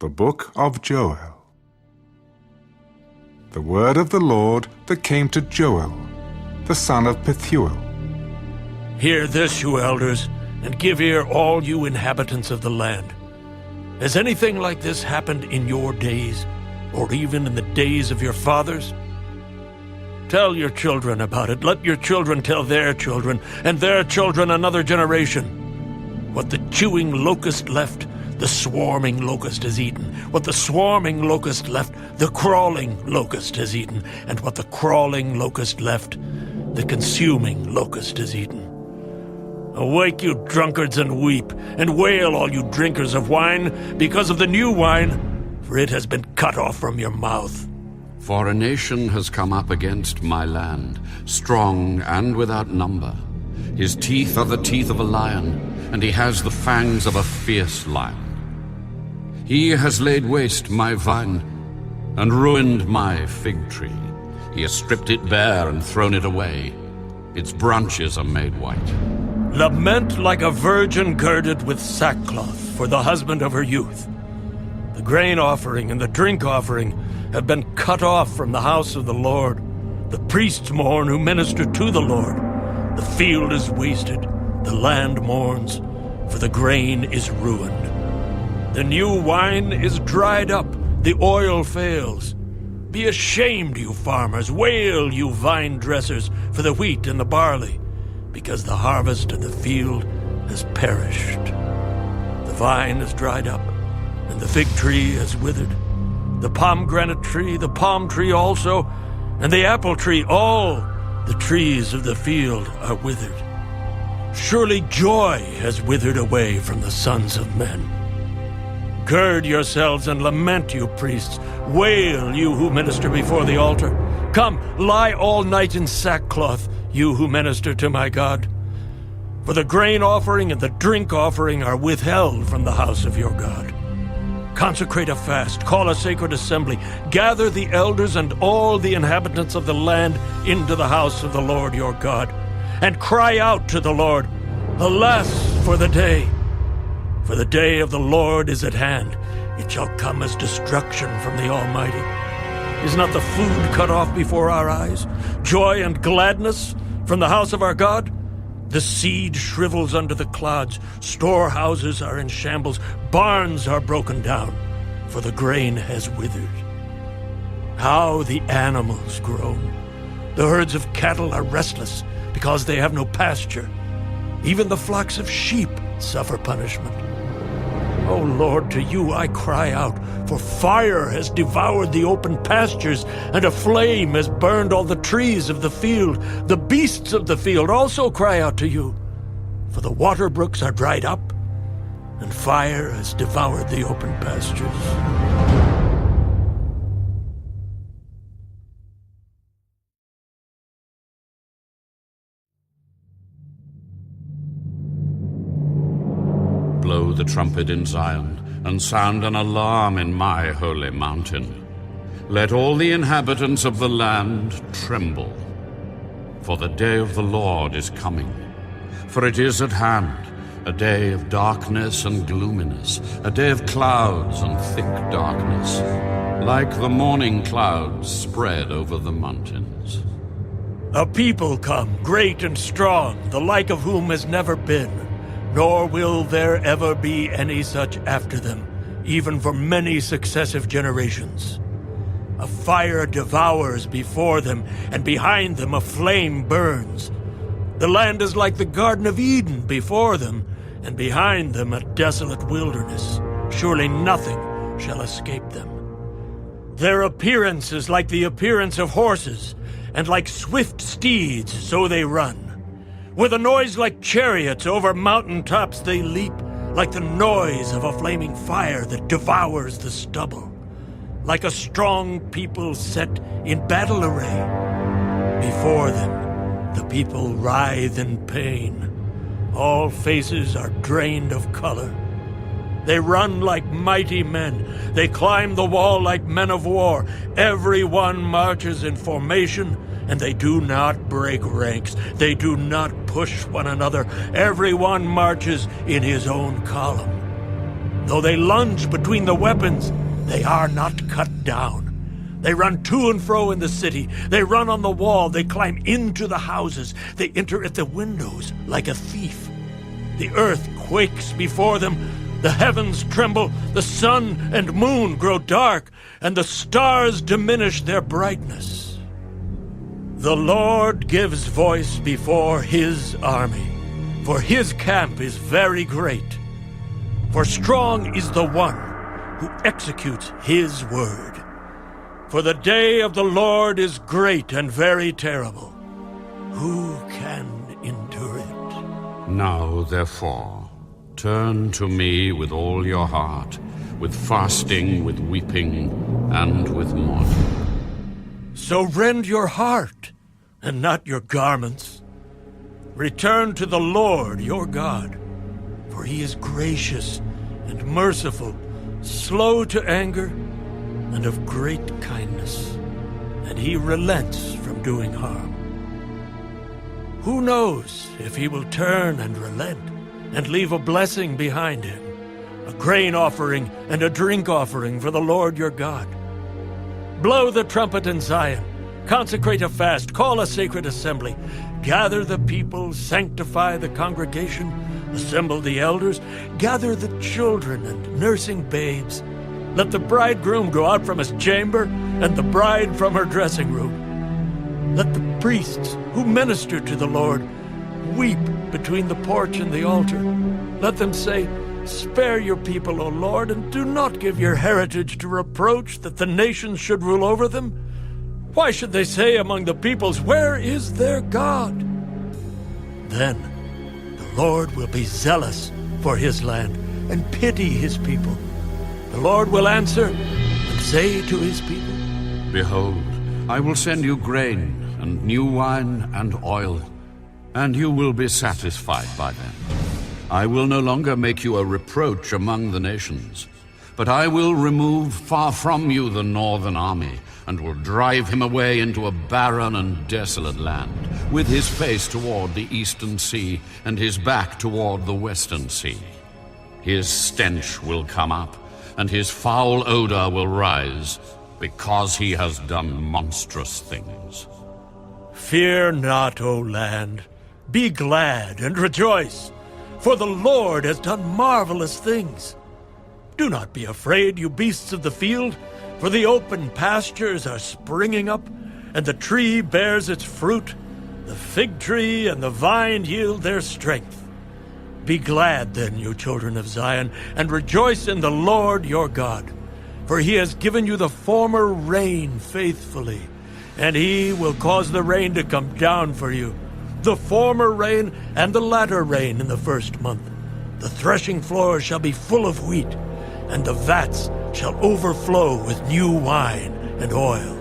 The Book of Joel. The word of the Lord that came to Joel, the son of Pethuel. Hear this, you elders, and give ear, all you inhabitants of the land. Has anything like this happened in your days, or even in the days of your fathers? Tell your children about it. Let your children tell their children, and their children another generation. What the chewing locust left, the swarming locust has eaten. What the swarming locust left, the crawling locust has eaten. And what the crawling locust left, the consuming locust has eaten. Awake, you drunkards, and weep, and wail, all you drinkers of wine, because of the new wine, for it has been cut off from your mouth. For a nation has come up against my land, strong and without number. His teeth are the teeth of a lion, and he has the fangs of a fierce lion. He has laid waste my vine, and ruined my fig tree. He has stripped it bare and thrown it away. Its branches are made white. Lament like a virgin girded with sackcloth for the husband of her youth. The grain offering and the drink offering have been cut off from the house of the Lord. The priests mourn who minister to the Lord. The field is wasted, the land mourns, for the grain is ruined. The new wine is dried up, the oil fails. Be ashamed, you farmers, wail, you vine dressers, for the wheat and the barley, because the harvest of the field has perished. The vine is dried up, and the fig tree has withered. The pomegranate tree, the palm tree also, and the apple tree, all the trees of the field are withered. Surely joy has withered away from the sons of men. Gird yourselves and lament, you priests. Wail, you who minister before the altar. Come, lie all night in sackcloth, you who minister to my God. For the grain offering and the drink offering are withheld from the house of your God. Consecrate a fast, call a sacred assembly, gather the elders and all the inhabitants of the land into the house of the Lord your God, and cry out to the Lord, Alas for the day! For the day of the Lord is at hand. It shall come as destruction from the Almighty. Is not the food cut off before our eyes? Joy and gladness from the house of our God? The seed shrivels under the clods. Storehouses are in shambles. Barns are broken down, for the grain has withered. How the animals groan. The herds of cattle are restless because they have no pasture. Even the flocks of sheep suffer punishment. O Lord, to you I cry out, for fire has devoured the open pastures, and a flame has burned all the trees of the field. The beasts of the field also cry out to you, for the water brooks are dried up, and fire has devoured the open pastures. Blow the trumpet in Zion, and sound an alarm in my holy mountain. Let all the inhabitants of the land tremble. For the day of the Lord is coming. For it is at hand, a day of darkness and gloominess, a day of clouds and thick darkness, like the morning clouds spread over the mountains. A people come, great and strong, the like of whom has never been, nor will there ever be any such after them, even for many successive generations. A fire devours before them, and behind them a flame burns. The land is like the Garden of Eden before them, and behind them a desolate wilderness. Surely nothing shall escape them. Their appearance is like the appearance of horses, and like swift steeds, so they run. With a noise like chariots over mountain tops they leap, like the noise of a flaming fire that devours the stubble. Like a strong people set in battle array. Before them, the people writhe in pain. All faces are drained of color. They run like mighty men. They climb the wall like men of war. Everyone marches in formation, and they do not break ranks. They do not push one another. Everyone marches in his own column. Though they lunge between the weapons, they are not cut down. They run to and fro in the city. They run on the wall. They climb into the houses. They enter at the windows like a thief. The earth quakes before them. The heavens tremble. The sun and moon grow dark, and the stars diminish their brightness. The Lord gives voice before his army, for his camp is very great. For strong is the one who executes his word. For the day of the Lord is great and very terrible. Who can endure it? Now, therefore, turn to me with all your heart, with fasting, with weeping, and with mourning. So rend your heart, and not your garments. Return to the Lord your God, for he is gracious and merciful, slow to anger, and of great kindness, and he relents from doing harm. Who knows if he will turn and relent, and leave a blessing behind him, a grain offering and a drink offering for the Lord your God. Blow the trumpet in Zion, consecrate a fast, call a sacred assembly, gather the people, sanctify the congregation, assemble the elders, gather the children and nursing babes. Let the bridegroom go out from his chamber, and the bride from her dressing room. Let the priests who minister to the Lord weep between the porch and the altar. Let them say, "Spare your people, O Lord, and do not give your heritage to reproach, that the nations should rule over them. Why should they say among the peoples, 'Where is their God?'" Then the Lord will be zealous for his land and pity his people. The Lord will answer and say to his people, Behold, I will send you grain and new wine and oil, and you will be satisfied by them. I will no longer make you a reproach among the nations, but I will remove far from you the northern army, and will drive him away into a barren and desolate land, with his face toward the eastern sea, and his back toward the western sea. His stench will come up, and his foul odor will rise, because he has done monstrous things. "Fear not, O land. Be glad and rejoice, for the Lord has done marvelous things. Do not be afraid, you beasts of the field, for the open pastures are springing up, and the tree bears its fruit. The fig tree and the vine yield their strength. Be glad then, you children of Zion, and rejoice in the Lord your God. For he has given you the former rain faithfully, and he will cause the rain to come down for you, the former rain and the latter rain in the first month. The threshing floors shall be full of wheat, and the vats shall overflow with new wine and oil.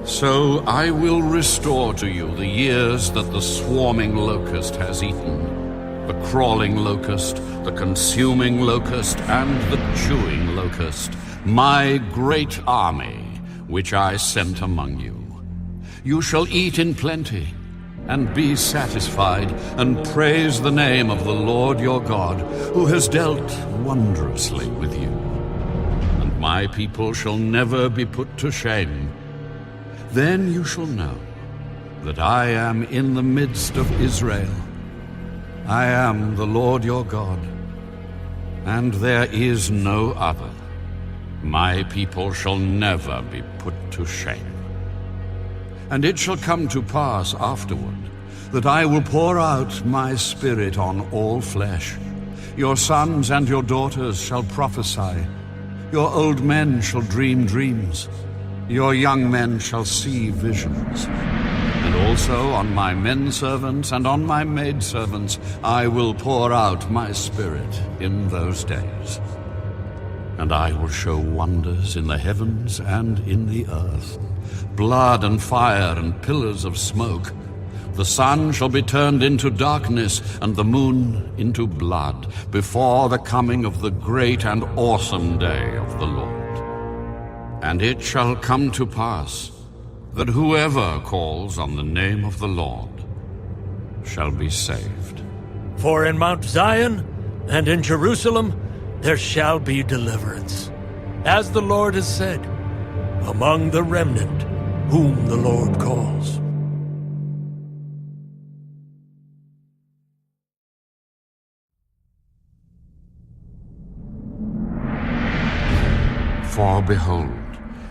So I will restore to you the years that the swarming locust has eaten, the crawling locust, the consuming locust, and the chewing locust, my great army, which I sent among you. You shall eat in plenty, and be satisfied, and praise the name of the Lord your God, who has dealt wondrously with you. And my people shall never be put to shame. Then you shall know that I am in the midst of Israel. I am the Lord your God, and there is no other. My people shall never be put to shame. And it shall come to pass afterward that I will pour out my Spirit on all flesh. Your sons and your daughters shall prophesy. Your old men shall dream dreams. Your young men shall see visions. And also on my men-servants and on my maid-servants I will pour out my Spirit in those days. And I will show wonders in the heavens and in the earth, blood and fire and pillars of smoke. The sun shall be turned into darkness and the moon into blood before the coming of the great and awesome day of the Lord. And it shall come to pass that whoever calls on the name of the Lord shall be saved. For in Mount Zion and in Jerusalem there shall be deliverance, as the Lord has said, among the remnant whom the Lord calls. For behold,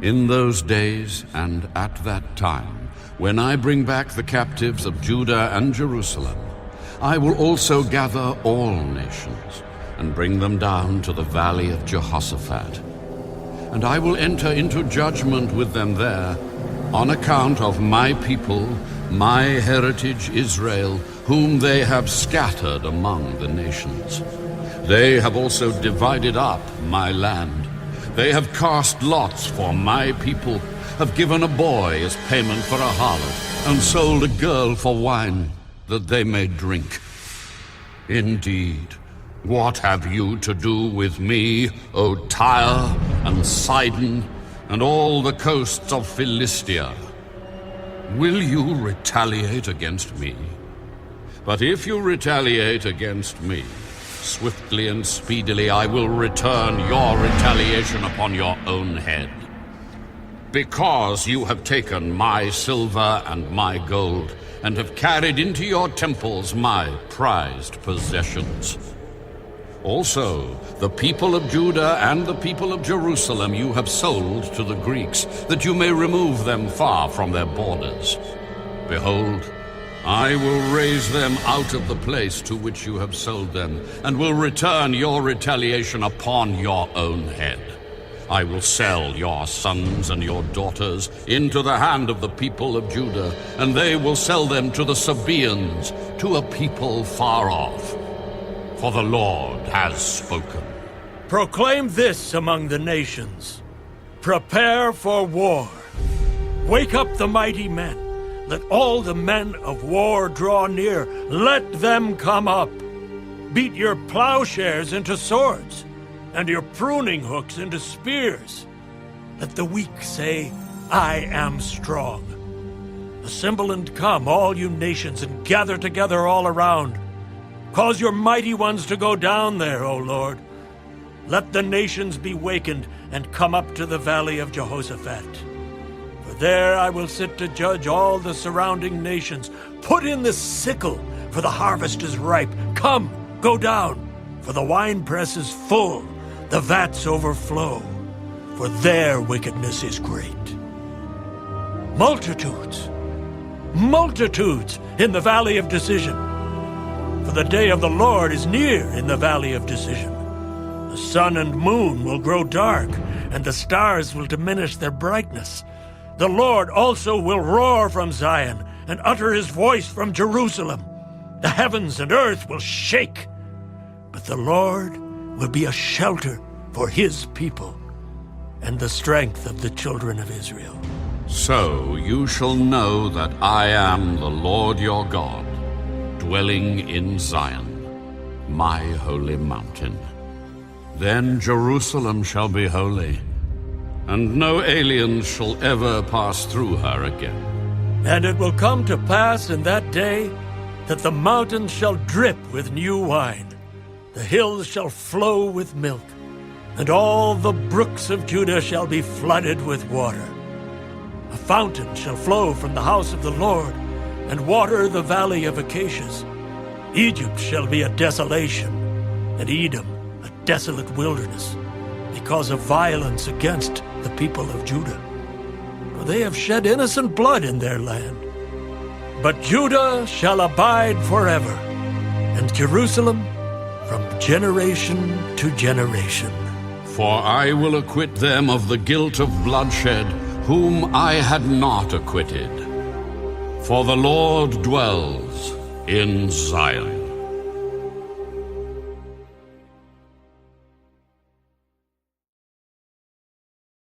in those days and at that time, when I bring back the captives of Judah and Jerusalem, I will also gather all nations and bring them down to the valley of Jehoshaphat. And I will enter into judgment with them there on account of my people, my heritage Israel, whom they have scattered among the nations. They have also divided up my land. They have cast lots for my people, have given a boy as payment for a harlot, and sold a girl for wine, that they may drink. Indeed, what have you to do with me, O Tyre and Sidon, and all the coasts of Philistia? Will you retaliate against me? But if you retaliate against me, swiftly and speedily I will return your retaliation upon your own head. Because you have taken my silver and my gold, and have carried into your temples my prized possessions. Also, the people of Judah and the people of Jerusalem you have sold to the Greeks, that you may remove them far from their borders. Behold, I will raise them out of the place to which you have sold them, and will return your retaliation upon your own head. I will sell your sons and your daughters into the hand of the people of Judah, and they will sell them to the Sabaeans, to a people far off. For the Lord has spoken. Proclaim this among the nations. Prepare for war. Wake up the mighty men. Let all the men of war draw near. Let them come up. Beat your plowshares into swords, and your pruning hooks into spears. Let the weak say, I am strong. Assemble and come, all you nations, and gather together all around. Cause your mighty ones to go down there, O Lord. Let the nations be wakened and come up to the valley of Jehoshaphat. For there I will sit to judge all the surrounding nations. Put in the sickle, for the harvest is ripe. Come, go down, for the winepress is full. The vats overflow, for their wickedness is great. Multitudes, multitudes in the valley of decision. For the day of the Lord is near in the valley of decision. The sun and moon will grow dark, and the stars will diminish their brightness. The Lord also will roar from Zion, and utter his voice from Jerusalem. The heavens and earth will shake, but the Lord will be a shelter for his people, and the strength of the children of Israel. So you shall know that I am the Lord your God, dwelling in Zion, my holy mountain. Then Jerusalem shall be holy, and no aliens shall ever pass through her again. And it will come to pass in that day that the mountains shall drip with new wine. The hills shall flow with milk, and all the brooks of Judah shall be flooded with water. A fountain shall flow from the house of the Lord, and water the valley of Acacias. Egypt shall be a desolation, and Edom a desolate wilderness, because of violence against the people of Judah. For they have shed innocent blood in their land. But Judah shall abide forever, and Jerusalem from generation to generation. For I will acquit them of the guilt of bloodshed, whom I had not acquitted. For the Lord dwells in Zion.